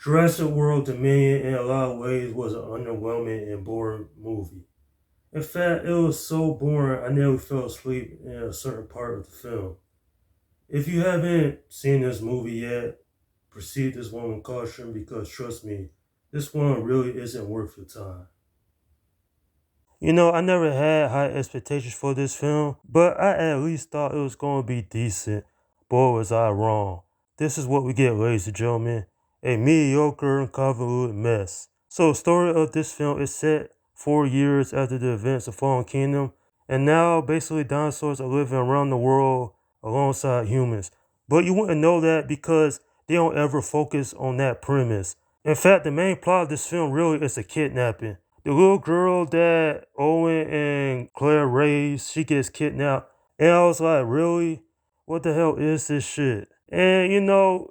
Jurassic World Dominion in a lot of ways was an underwhelming and boring movie. In fact, it was so boring I nearly fell asleep in a certain part of the film. If you haven't seen this movie yet, proceed this one with caution because trust me, this one really isn't worth your time. I never had high expectations for this film, but I at least thought it was going to be decent. Boy, was I wrong. This is what we get, ladies and gentlemen, a mediocre and convoluted mess. So, the story of this film is set 4 years after the events of Fallen Kingdom, and now basically dinosaurs are living around the world alongside humans. But you wouldn't know that because they don't ever focus on that premise. In fact, the main plot of this film really is a kidnapping. The little girl that Owen and Claire raised, she gets kidnapped. And I was like, really? What the hell is this shit? And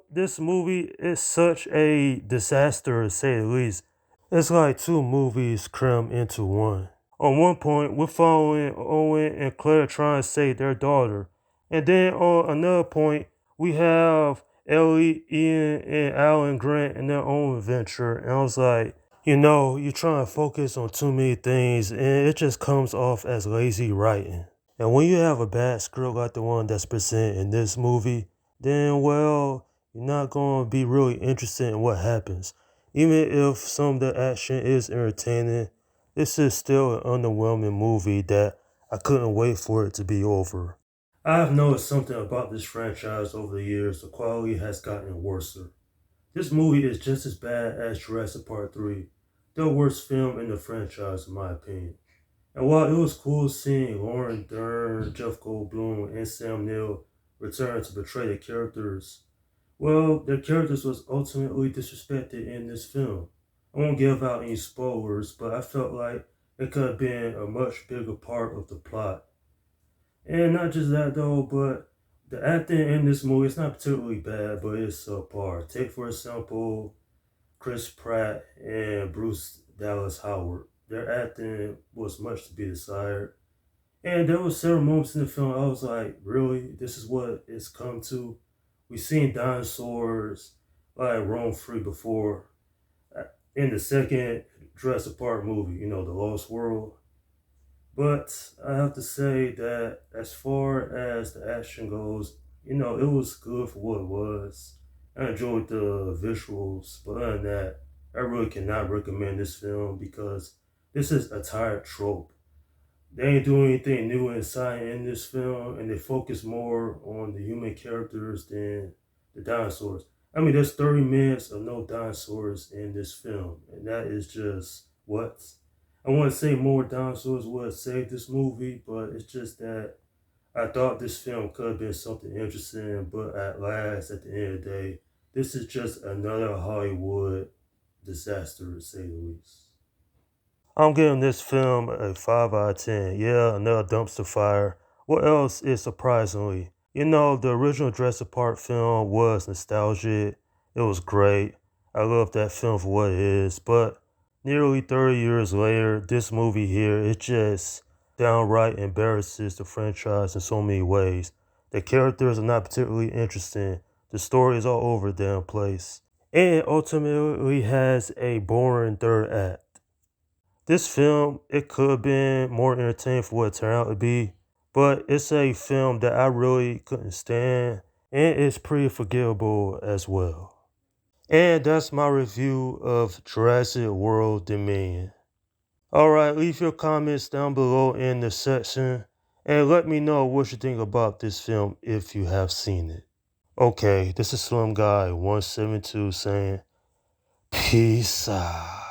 this movie is such a disaster to say the least. It's like two movies crammed into one. On one point, we're following Owen and Claire trying to save their daughter. And then on another point, we have Ellie, Ian, and Alan Grant in their own adventure. And I was like, you're trying to focus on too many things and it just comes off as lazy writing. And when you have a bad script like the one that's presented in this movie, then, well, you're not going to be really interested in what happens. Even if some of the action is entertaining, this is still an underwhelming movie that I couldn't wait for it to be over. I've noticed something about this franchise over the years. The quality has gotten worse. This movie is just as bad as Jurassic Park 3, the worst film in the franchise in my opinion. And while it was cool seeing Lauren Dern, Jeff Goldblum, and Sam Neill return to portray the characters, well, their characters was ultimately disrespected in this film. I won't give out any spoilers, but I felt like it could have been a much bigger part of the plot. And not just that though, but the acting in this movie is not particularly bad, but it's subpar. Take for example Chris Pratt and Bruce Dallas Howard. Their acting was much to be desired. And there were several moments in the film I was like, really? This is what it's come to? We've seen dinosaurs like roam free before. In the second Jurassic Park movie, The Lost World. But I have to say that as far as the action goes, it was good for what it was. I enjoyed the visuals, but other than that, I really cannot recommend this film because this is a tired trope. They ain't doing anything new and exciting in this film, and they focus more on the human characters than the dinosaurs. I mean, there's 30 minutes of no dinosaurs in this film, and that is just what? I want to say more dinosaurs would have saved this movie, but it's just that I thought this film could have been something interesting, but at last, at the end of the day, this is just another Hollywood disaster, to say the least. I'm giving this film a 5 out of 10. Yeah, another dumpster fire. What else is surprisingly? The original Jurassic Park film was nostalgic. It was great. I love that film for what it is. But nearly 30 years later, this movie here, it just downright embarrasses the franchise in so many ways. The characters are not particularly interesting. The story is all over the damn place. And it ultimately has a boring third act. This film, it could have been more entertaining for what it turned out to be, but it's a film that I really couldn't stand, and it's pretty forgettable as well. And that's my review of Jurassic World Dominion. Alright, leave your comments down below in the section, and let me know what you think about this film if you have seen it. Okay, this is Slim Guy 172 saying, peace out.